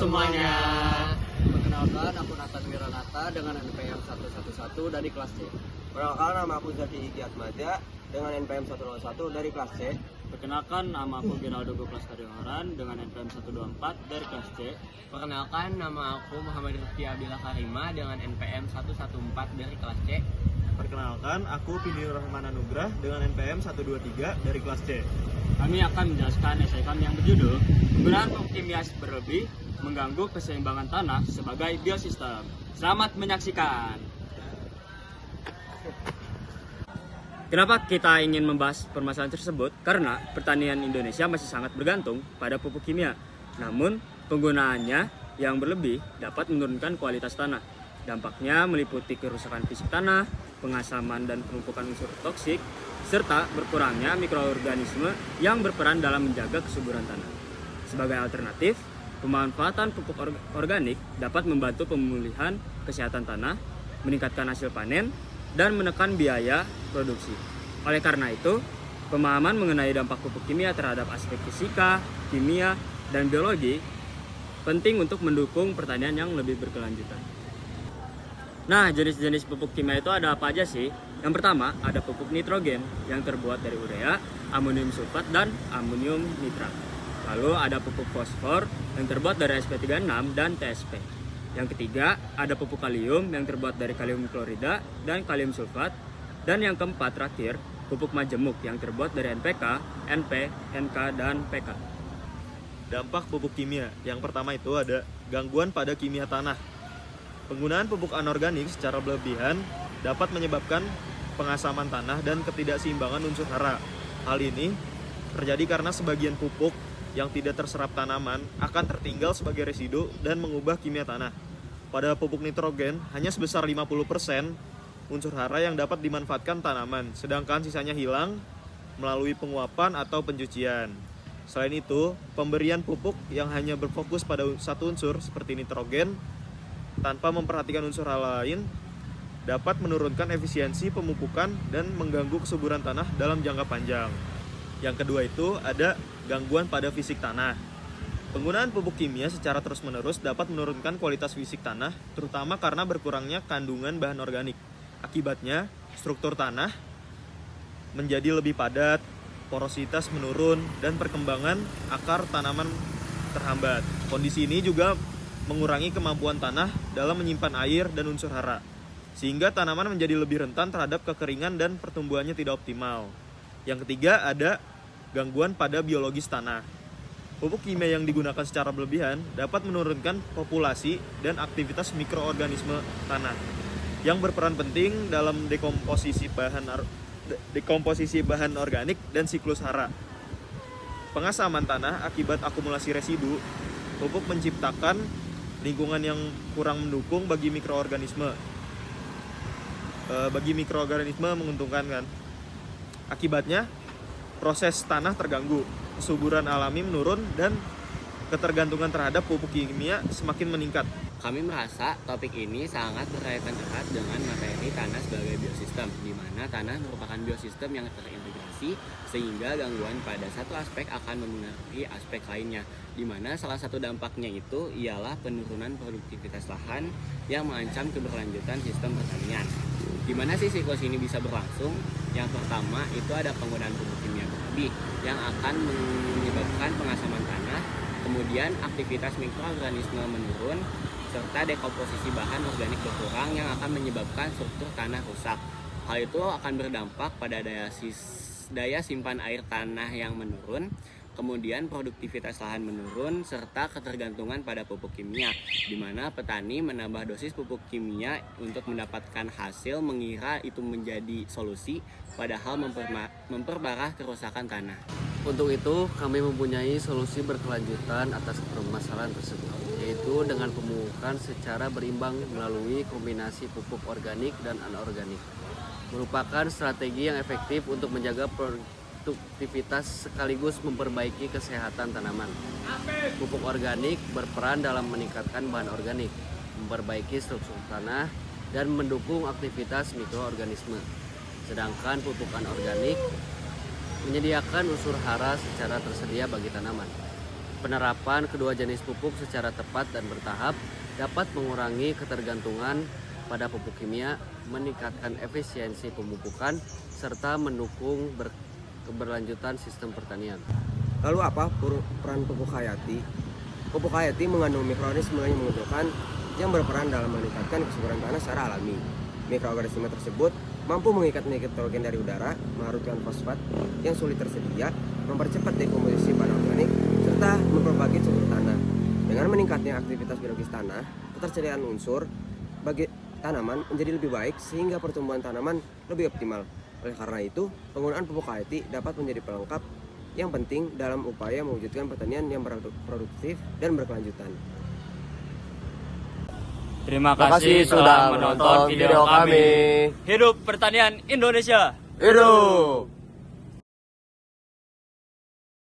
semuanya. Perkenalkan, aku Nathan Wiranata dengan NPM 111 dari kelas C. Perkenalkan, nama aku Zaki Iki Atmaja dengan NPM 101 dari kelas C. Perkenalkan, nama aku Geraldo Goplas Karyoharan dengan NPM 124 dari kelas C. Perkenalkan, nama aku Muhammad Rifki Abdillah Karima dengan NPM 114 dari kelas C. Perkenalkan, aku Pinur Rahman Anugrah dengan NPM 123 dari kelas C. Kami akan menjelaskan esai kami yang berjudul Penggunaan pupuk kimia berlebih mengganggu keseimbangan tanah sebagai biosistem. Selamat menyaksikan. Kenapa kita ingin membahas permasalahan tersebut? Karena pertanian Indonesia masih sangat bergantung pada pupuk kimia. Namun, penggunaannya yang berlebih dapat menurunkan kualitas tanah. Dampaknya meliputi kerusakan fisik tanah, pengasaman dan penumpukan unsur toksik, serta berkurangnya mikroorganisme yang berperan dalam menjaga kesuburan tanah. Sebagai alternatif, pemanfaatan pupuk organik dapat membantu pemulihan kesehatan tanah, meningkatkan hasil panen, dan menekan biaya produksi. Oleh karena itu, pemahaman mengenai dampak pupuk kimia terhadap aspek fisika, kimia, dan biologi penting untuk mendukung pertanian yang lebih berkelanjutan. Nah, jenis-jenis pupuk kimia itu ada apa aja sih? Yang pertama, ada pupuk nitrogen yang terbuat dari urea, amonium sulfat, dan amonium nitrat. Lalu ada pupuk fosfor yang terbuat dari sp36 dan TSP. Yang ketiga, ada pupuk kalium yang terbuat dari kalium klorida dan kalium sulfat. Dan yang keempat terakhir, pupuk majemuk yang terbuat dari NPK, NP, NK, dan PK. Dampak pupuk kimia. Yang pertama itu ada gangguan pada kimia tanah. Penggunaan pupuk anorganik secara berlebihan dapat menyebabkan pengasaman tanah dan ketidakseimbangan unsur hara. Hal ini terjadi karena sebagian pupuk yang tidak terserap tanaman akan tertinggal sebagai residu dan mengubah kimia tanah. Pada pupuk nitrogen hanya sebesar 50% unsur hara yang dapat dimanfaatkan tanaman, sedangkan sisanya hilang melalui penguapan atau pencucian. Selain itu, pemberian pupuk yang hanya berfokus pada satu unsur seperti nitrogen tanpa memperhatikan unsur hara lain dapat menurunkan efisiensi pemupukan dan mengganggu kesuburan tanah dalam jangka panjang. Yang kedua itu ada gangguan pada fisik tanah. Penggunaan pupuk kimia secara terus-menerus dapat menurunkan kualitas fisik tanah, terutama karena berkurangnya kandungan bahan organik. Akibatnya, struktur tanah menjadi lebih padat, porositas menurun, dan perkembangan akar tanaman terhambat. Kondisi ini juga mengurangi kemampuan tanah dalam menyimpan air dan unsur hara, sehingga tanaman menjadi lebih rentan terhadap kekeringan dan pertumbuhannya tidak optimal. Yang ketiga ada gangguan pada biologis tanah. Pupuk kimia yang digunakan secara berlebihan dapat menurunkan populasi dan aktivitas mikroorganisme tanah yang berperan penting dalam dekomposisi bahan organik dan siklus hara. Pengasaman tanah akibat akumulasi residu, pupuk menciptakan lingkungan yang kurang mendukung bagi mikroorganisme. Menguntungkan kan. Akibatnya proses tanah terganggu, kesuburan alami menurun, dan ketergantungan terhadap pupuk kimia semakin meningkat. Kami merasa topik ini sangat berkaitan erat dengan materi tanah sebagai biosistem, di mana tanah merupakan biosistem yang terintegrasi sehingga gangguan pada satu aspek akan mempengaruhi aspek lainnya, di mana salah satu dampaknya itu ialah penurunan produktivitas lahan yang mengancam keberlanjutan sistem pertanian. Di mana sih siklus ini bisa berlangsung? Yang pertama itu ada penggunaan pupuk kimia berlebih yang akan menyebabkan pengasaman tanah, kemudian aktivitas mikroorganisme menurun, serta dekomposisi bahan organik berkurang yang akan menyebabkan struktur tanah rusak. Hal itu akan berdampak pada daya simpan air tanah yang menurun, kemudian produktivitas lahan menurun, serta ketergantungan pada pupuk kimia, di mana petani menambah dosis pupuk kimia untuk mendapatkan hasil mengira itu menjadi solusi, padahal memperparah kerusakan tanah. Untuk itu, kami mempunyai solusi berkelanjutan atas permasalahan tersebut, yaitu dengan pemupukan secara berimbang melalui kombinasi pupuk organik dan anorganik. Merupakan strategi yang efektif untuk menjaga produktivitas sekaligus memperbaiki kesehatan tanaman. Pupuk organik berperan dalam meningkatkan bahan organik, memperbaiki struktur tanah, dan mendukung aktivitas mikroorganisme. Sedangkan pupuk anorganik menyediakan unsur hara secara tersedia bagi tanaman. Penerapan kedua jenis pupuk secara tepat dan bertahap dapat mengurangi ketergantungan pada pupuk kimia, meningkatkan efisiensi pemupukan, serta mendukung keberlanjutan sistem pertanian. Lalu apa peran pupuk hayati? Pupuk hayati mengandung mikroorganisme yang menguntungkan yang berperan dalam meningkatkan kesuburan tanah secara alami. Mikroorganisme tersebut mampu mengikat nitrogen dari udara, melarutkan fosfat yang sulit tersedia, mempercepat dekomposisi bahan organik, serta memperbagi struktur tanah. Dengan meningkatnya aktivitas biologis tanah, ketersediaan unsur bagi tanaman menjadi lebih baik sehingga pertumbuhan tanaman lebih optimal. Oleh karena itu, penggunaan pupuk hayati dapat menjadi pelengkap yang penting dalam upaya mewujudkan pertanian yang produktif dan berkelanjutan. Terima kasih sudah menonton video kami. Hidup pertanian Indonesia. Hidup!